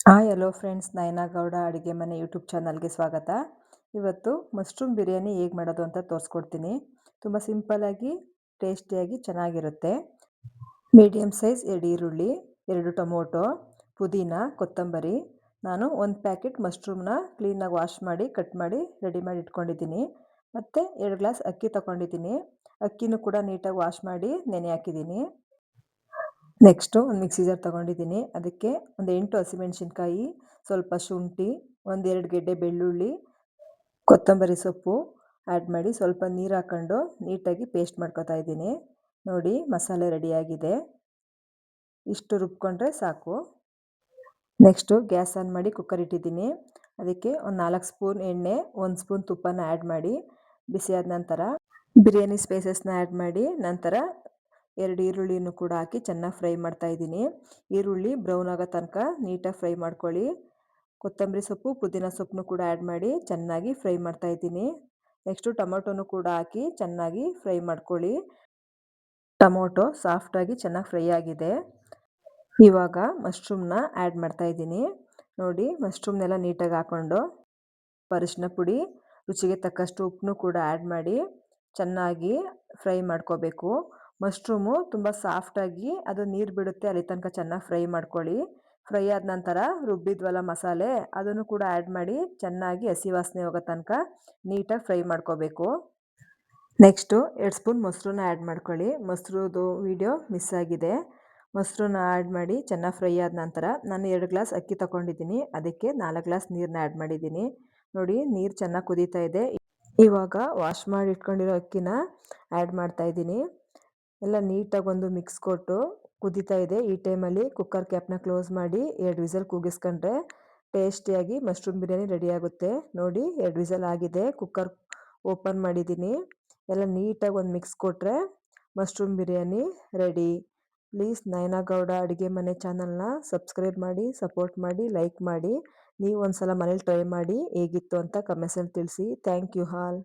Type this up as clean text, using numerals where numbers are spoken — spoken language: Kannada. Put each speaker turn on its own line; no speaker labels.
Hi hello friends, Nayana Gowda ಅಡುಗೆ ಮನೆ ಯೂಟ್ಯೂಬ್ ಚಾನಲ್ಗೆ ಸ್ವಾಗತ. ಇವತ್ತು ಮಶ್ರೂಮ್ ಬಿರಿಯಾನಿ ಹೇಗೆ ಮಾಡೋದು ಅಂತ ತೋರಿಸ್ಕೊಡ್ತೀನಿ. ತುಂಬ ಸಿಂಪಲ್ಲಾಗಿ ಟೇಸ್ಟಿಯಾಗಿ ಚೆನ್ನಾಗಿರುತ್ತೆ. ಮೀಡಿಯಮ್ ಸೈಜ್ 2 ಈರುಳ್ಳಿ, 2 ಟೊಮೊಟೊ, ಪುದೀನ, ಕೊತ್ತಂಬರಿ. ನಾನು 1 ಪ್ಯಾಕೆಟ್ ಮಶ್ರೂಮ್ನ ಕ್ಲೀನಾಗಿ ವಾಶ್ ಮಾಡಿ ಕಟ್ ಮಾಡಿ ರೆಡಿ ಮಾಡಿ ಇಟ್ಕೊಂಡಿದ್ದೀನಿ. ಮತ್ತು 2 ಗ್ಲಾಸ್ ಅಕ್ಕಿ ತೊಗೊಂಡಿದ್ದೀನಿ. ಅಕ್ಕಿನೂ ಕೂಡ ನೀಟಾಗಿ ವಾಶ್ ಮಾಡಿ ನೆನೆ ಹಾಕಿದ್ದೀನಿ. ನೆಕ್ಸ್ಟು ಒಂದು ಮಿಕ್ಸಿ ಜಾರ್ ತೊಗೊಂಡಿದ್ದೀನಿ. ಅದಕ್ಕೆ ಒಂದು 8 ಹಸಿಮೆಣಸಿನ್ಕಾಯಿ, ಸ್ವಲ್ಪ ಶುಂಠಿ, 1-2 ಗೆಡ್ಡೆ ಬೆಳ್ಳುಳ್ಳಿ, ಕೊತ್ತಂಬರಿ ಸೊಪ್ಪು ಆ್ಯಡ್ ಮಾಡಿ ಸ್ವಲ್ಪ ನೀರು ಹಾಕ್ಕೊಂಡು ನೀಟಾಗಿ ಪೇಸ್ಟ್ ಮಾಡ್ಕೊತಾ ಇದ್ದೀನಿ. ನೋಡಿ, ಮಸಾಲೆ ರೆಡಿಯಾಗಿದೆ. ಇಷ್ಟು ರುಬ್ಕೊಂಡ್ರೆ ಸಾಕು. ನೆಕ್ಸ್ಟು ಗ್ಯಾಸ್ ಆನ್ ಮಾಡಿ ಕುಕ್ಕರ್ ಇಟ್ಟಿದ್ದೀನಿ. ಅದಕ್ಕೆ ಒಂದು 4 ಸ್ಪೂನ್ ಎಣ್ಣೆ, 1 ಸ್ಪೂನ್ ತುಪ್ಪನ ಆ್ಯಡ್ ಮಾಡಿ ಬಿಸಿಯಾದ ನಂತರ ಬಿರಿಯಾನಿ ಸ್ಪೈಸಸ್ನ ಆ್ಯಡ್ ಮಾಡಿ ನಂತರ 2 ಈರುಳ್ಳಿನೂ ಕೂಡ ಹಾಕಿ ಚೆನ್ನಾಗಿ ಫ್ರೈ ಮಾಡ್ತಾ ಇದ್ದೀನಿ. ಈರುಳ್ಳಿ ಬ್ರೌನ್ ಆಗೋ ತನಕ ನೀಟಾಗಿ ಫ್ರೈ ಮಾಡ್ಕೊಳ್ಳಿ. ಕೊತ್ತಂಬರಿ ಸೊಪ್ಪು, ಪುದೀನ ಸೊಪ್ಪನ್ನು ಕೂಡ ಆ್ಯಡ್ ಮಾಡಿ ಚೆನ್ನಾಗಿ ಫ್ರೈ ಮಾಡ್ತಾ ಇದ್ದೀನಿ. ನೆಕ್ಸ್ಟು ಟೊಮೊಟೊನು ಕೂಡ ಹಾಕಿ ಚೆನ್ನಾಗಿ ಫ್ರೈ ಮಾಡ್ಕೊಳ್ಳಿ. ಟೊಮೊಟೊ ಸಾಫ್ಟಾಗಿ ಚೆನ್ನಾಗಿ ಫ್ರೈ ಆಗಿದೆ. ಇವಾಗ ಮಶ್ರೂಮ್ನ ಆ್ಯಡ್ ಮಾಡ್ತಾ ಇದ್ದೀನಿ. ನೋಡಿ, ಮಶ್ರೂಮ್ನೆಲ್ಲ ನೀಟಾಗಿ ಹಾಕ್ಕೊಂಡು ಅರಿಶಿನ ಪುಡಿ, ರುಚಿಗೆ ತಕ್ಕಷ್ಟು ಉಪ್ಪನ್ನು ಕೂಡ ಆ್ಯಡ್ ಮಾಡಿ ಚೆನ್ನಾಗಿ ಫ್ರೈ ಮಾಡ್ಕೋಬೇಕು. ಮಶ್ರೂಮು ತುಂಬ ಸಾಫ್ಟಾಗಿ ಅದು ನೀರು ಬಿಡುತ್ತೆ, ಅಲ್ಲಿ ತನಕ ಚೆನ್ನಾಗಿ ಫ್ರೈ ಮಾಡ್ಕೊಳ್ಳಿ. ಫ್ರೈ ಆದ ನಂತರ ರುಬ್ಬಿದ್ವಲ್ಲ ಮಸಾಲೆ, ಅದನ್ನು ಕೂಡ ಆ್ಯಡ್ ಮಾಡಿ ಚೆನ್ನಾಗಿ ಹಸಿ ವಾಸನೆ ಹೋಗೋ ತನಕ ನೀಟಾಗಿ ಫ್ರೈ ಮಾಡ್ಕೋಬೇಕು. ನೆಕ್ಸ್ಟು 2 ಸ್ಪೂನ್ ಮೊಸರನ್ನ ಆ್ಯಡ್ ಮಾಡ್ಕೊಳ್ಳಿ. ಮೊಸರುದು ವಿಡಿಯೋ ಮಿಸ್ ಆಗಿದೆ. ಮೊಸರನ್ನ ಆ್ಯಡ್ ಮಾಡಿ ಚೆನ್ನಾಗಿ ಫ್ರೈ ಆದ ನಂತರ ನಾನು 2 ಗ್ಲಾಸ್ ಅಕ್ಕಿ ತೊಗೊಂಡಿದ್ದೀನಿ. ಅದಕ್ಕೆ 4 ಗ್ಲಾಸ್ ನೀರನ್ನ ಆ್ಯಡ್ ಮಾಡಿದ್ದೀನಿ. ನೋಡಿ, ನೀರು ಚೆನ್ನಾಗಿ ಕುದೀತಾ ಇದೆ. ಇವಾಗ ವಾಶ್ ಮಾಡಿ ಇಟ್ಕೊಂಡಿರೋ ಅಕ್ಕಿನ ಆ್ಯಡ್ ಮಾಡ್ತಾ ಇದ್ದೀನಿ. ಎಲ್ಲ ನೀಟಾಗಿ ಒಂದು ಮಿಕ್ಸ್ ಕೊಟ್ಟು ಕುದೀತಾ ಇದೆ. ಈ ಟೈಮಲ್ಲಿ ಕುಕ್ಕರ್ ಕ್ಯಾಪ್ನ ಕ್ಲೋಸ್ ಮಾಡಿ 2 ವಿಸಲ್ ಕೂಗಿಸ್ಕೊಂಡ್ರೆ ಟೇಸ್ಟಿಯಾಗಿ ಮಶ್ರೂಮ್ ಬಿರಿಯಾನಿ ರೆಡಿಯಾಗುತ್ತೆ. ನೋಡಿ, 2 ವಿಸಲ್ ಆಗಿದೆ. ಕುಕ್ಕರ್ ಓಪನ್ ಮಾಡಿದ್ದೀನಿ. ಎಲ್ಲ ನೀಟಾಗಿ ಒಂದು ಮಿಕ್ಸ್ ಕೊಟ್ಟರೆ mushroom biryani ready. Please Nayana Gowda ಅಡುಗೆ ಮನೆ ಚಾನಲ್ನ ಸಬ್ಸ್ಕ್ರೈಬ್ ಮಾಡಿ, ಸಪೋರ್ಟ್ ಮಾಡಿ, ಲೈಕ್ ಮಾಡಿ. ನೀವು ಒಂದ್ಸಲ ಮನೇಲಿ ಟ್ರೈ ಮಾಡಿ ಹೇಗಿತ್ತು ಅಂತ ಕಮೆಂಟ್ಸಲ್ಲಿ ತಿಳಿಸಿ. Thank you all.